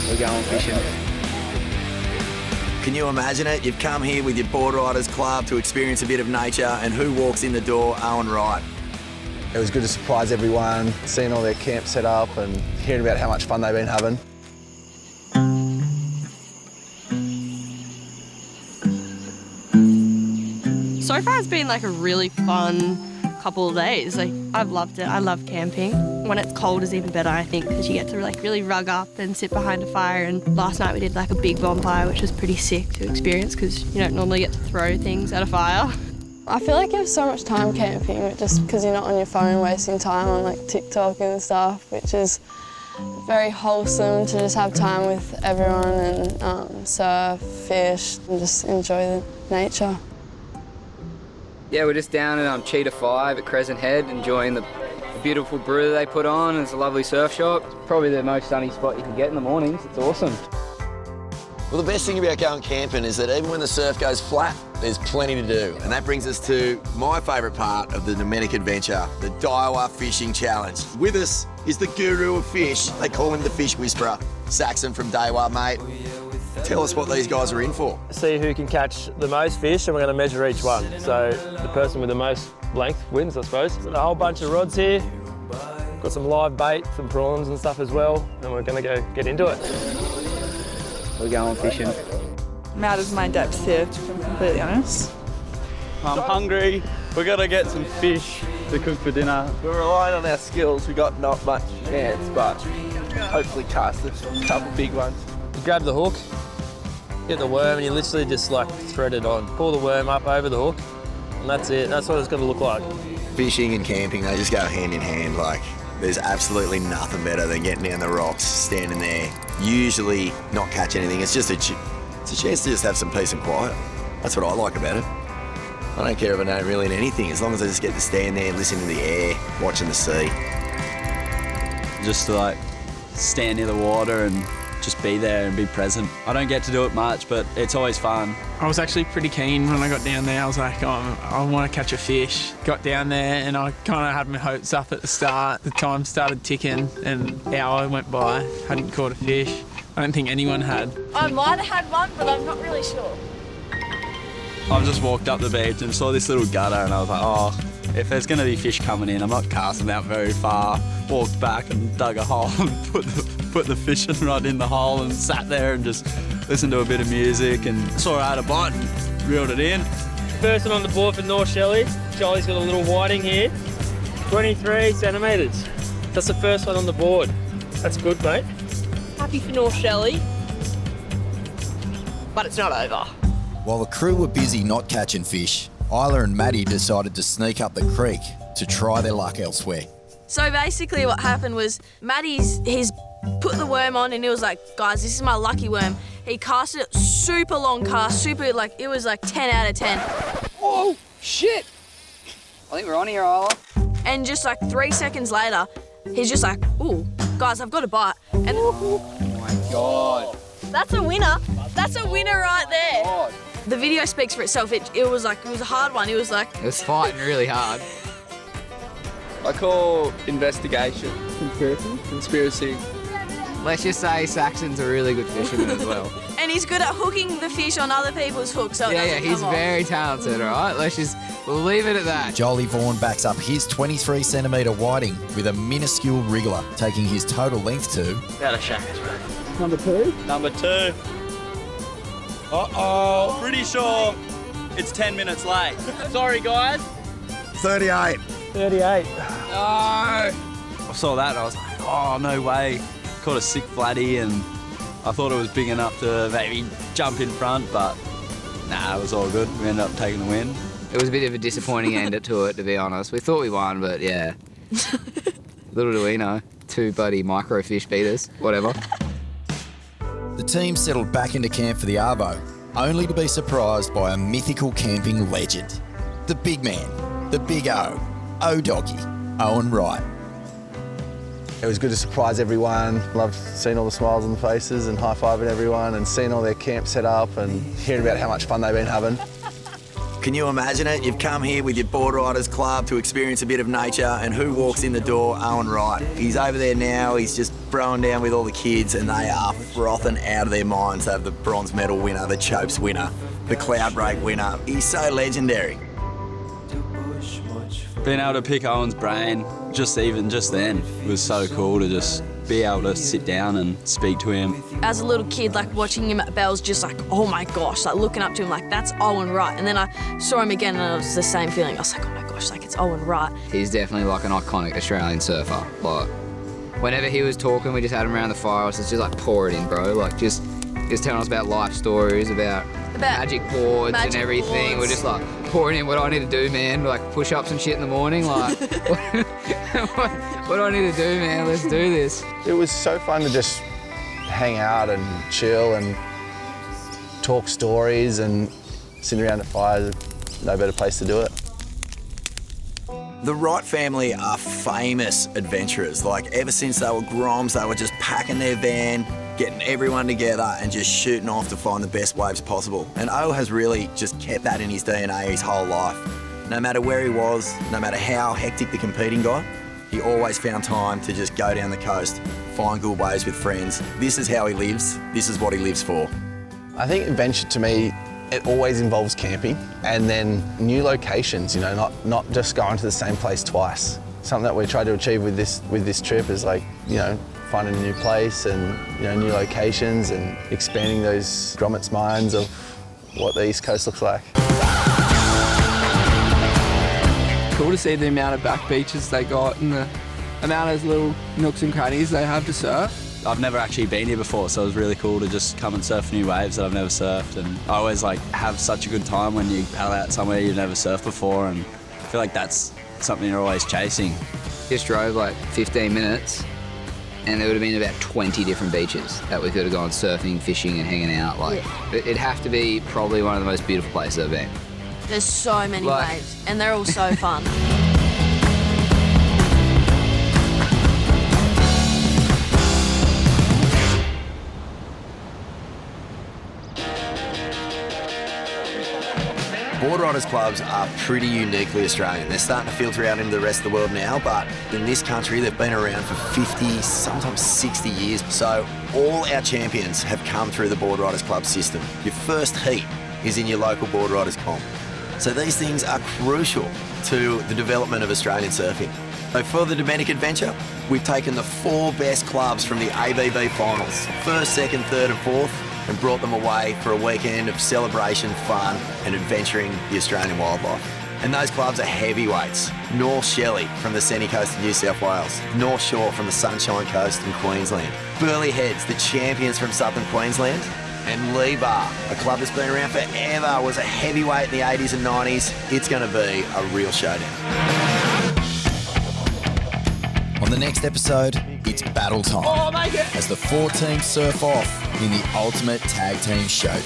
We're going fishing. Can you imagine it? You've come here with your Board Riders Club to experience a bit of nature, and who walks in the door? Owen Wright. It was good to surprise everyone, seeing all their camp set up and hearing about how much fun they've been having. So far it's been like a really fun couple of days. Like, I've loved it. I love camping. When it's cold is even better, I think, because you get to like really rug up and sit behind a fire. And last night we did like a big bonfire, which was pretty sick to experience because you don't normally get to throw things at a fire. I feel like you have so much time camping just because you're not on your phone wasting time on like TikTok and stuff, which is very wholesome to just have time with everyone and surf, fish and just enjoy the nature. Yeah, we're just down at Cheetah 5 at Crescent Head, enjoying the beautiful brew they put on. It's a lovely surf shop. Probably the most sunny spot you can get in the mornings. It's awesome. Well, the best thing about going camping is that even when the surf goes flat, there's plenty to do. And that brings us to my favourite part of the Nomadic adventure, the Daiwa Fishing Challenge. With us is the guru of fish. They call him the Fish Whisperer. Saxon from Daiwa, mate. Tell us what these guys are in for. See who can catch the most fish, and we're going to measure each one. So the person with the most length wins, I suppose. A whole bunch of rods here. Got some live bait, some prawns and stuff as well, and we're going to go get into it. We're going fishing. I'm out of my depth here, to be completely honest. I'm hungry. We're gonna get some fish to cook for dinner. We're relying on our skills. We got not much chance, but hopefully cast a couple big ones. You grab the hook, get the worm, and you literally just like thread it on. Pull the worm up over the hook, and that's it. That's what it's going to look like. Fishing and camping, they just go hand in hand. Like, there's absolutely nothing better than getting down the rocks, standing there, usually not catch anything. It's just it's a chance to just have some peace and quiet. That's what I like about it. I don't care if I don't reel in anything, as long as I just get to stand there, listen to the air, watching the sea. Just to like stand near the water and just be there and be present. I don't get to do it much, but it's always fun. I was actually pretty keen when I got down there. I was like, I want to catch a fish. Got down there and I kind of had my hopes up at the start. The time started ticking and an hour went by. Hadn't caught a fish. I don't think anyone had. I might have had one, but I'm not really sure. I've just walked up the beach and saw this little gutter and I was like, oh, if there's going to be fish coming in, I'm not casting out very far. Walked back and dug a hole and put the fishing rod in the hole and sat there and just listened to a bit of music and saw I had a bite and reeled it in. First one on the board for North Shelley. Charlie's got a little whiting here, 23 centimetres. That's the first one on the board. That's good, mate. Happy for North Shelley, but it's not over. While the crew were busy not catching fish, Isla and Maddie decided to sneak up the creek to try their luck elsewhere. So basically what happened was he's put the worm on and he was like, guys, this is my lucky worm. He casted it, super long cast, it was like 10 out of 10. Oh, shit! I think we're on here, Isla. And just like 3 seconds later, he's just like, ooh, guys, I've got a bite. And Oh my God. that's a winner. That's a winner right there. God. The video speaks for itself. It was a hard one. It was fighting really hard. I call investigation. Conspiracy. Let's just say Saxon's a really good fisherman as well. and he's good at hooking the fish on other people's hooks. So he's very talented, all right? We'll leave it at that. Jolie Vaughan backs up his 23 centimetre whiting with a minuscule wriggler, taking his total length to... About a shack. Number 2? Number 2. Uh-oh, pretty sure it's 10 minutes late. Sorry, guys. 38. 38. No! I saw that and I was like, oh, no way. Caught a sick flatty and I thought it was big enough to maybe jump in front, but nah, it was all good. We ended up taking the win. It was a bit of a disappointing end to it, to be honest. We thought we won, but yeah. Little do we know. 2 bloody microfish beat us, whatever. The team settled back into camp for the Arvo, only to be surprised by a mythical camping legend. The big man, the big O-Doggy, Owen Wright. It was good to surprise everyone. Loved seeing all the smiles on the faces and high-fiving everyone and seeing all their camp set up and hearing about how much fun they've been having. Can you imagine it? You've come here with your Board Riders Club to experience a bit of nature, and who walks in the door? Owen Wright. He's over there now, he's just throwing down with all the kids, and they are frothing out of their minds. They have the bronze medal winner, the Chopes winner, the Cloudbreak winner. He's so legendary. Being able to pick Owen's brain just then was so cool to just be able to sit down and speak to him. As a little kid, like watching him at Bells, just like, oh my gosh, like looking up to him like, that's Owen Wright. And then I saw him again and it was the same feeling. I was like, oh my gosh, like it's Owen Wright. He's definitely like an iconic Australian surfer. Like, whenever he was talking, we just had him around the fire. I was just like, pour it in, bro. Like, just telling us about life stories, about magic boards and everything. Boards. We're just like pouring in what I need to do, man. Like push-ups and shit in the morning. Like, what do I need to do, man? Let's do this. It was so fun to just hang out and chill and talk stories and sit around the fire. No better place to do it. The Wright family are famous adventurers. Like, ever since they were Groms, they were just packing their van, getting everyone together and just shooting off to find the best waves possible. And O has really just kept that in his DNA his whole life. No matter where he was, no matter how hectic the competing got, he always found time to just go down the coast, find good waves with friends. This is how he lives. This is what he lives for. I think adventure to me, it always involves camping and then new locations, you know, not just going to the same place twice. Something that we try to achieve with this trip is like, you know, finding a new place and, you know, new locations and expanding those grommets' minds of what the East Coast looks like. Cool to see the amount of back beaches they got and the amount of little nooks and crannies they have to surf. I've never actually been here before, so it was really cool to just come and surf new waves that I've never surfed. And I always like have such a good time when you paddle out somewhere you've never surfed before, and I feel like that's something you're always chasing. Just drove like 15 minutes and there would have been about 20 different beaches that we could have gone surfing, fishing and hanging out. Like, it'd have to be probably one of the most beautiful places I've been. There's so many waves and they're all so fun. Board Riders clubs are pretty uniquely Australian. They're starting to filter out into the rest of the world now, but in this country they've been around for 50, sometimes 60 years. So all our champions have come through the Board Riders club system. Your first heat is in your local Board Riders comp. So these things are crucial to the development of Australian surfing. So for the Dominic Adventure, we've taken the 4 best clubs from the ABB finals, 1st, 2nd, 3rd and 4th, and brought them away for a weekend of celebration, fun and adventuring the Australian wildlife. And those clubs are heavyweights. North Shelley from the Sunny Coast of New South Wales, North Shore from the Sunshine Coast in Queensland, Burleigh Heads, the champions from southern Queensland, and Lee Bar, a club that's been around forever, was a heavyweight in the 80s and 90s. It's going to be a real showdown. On the next episode, it's battle time as the 4 teams surf off in the ultimate tag team showdown.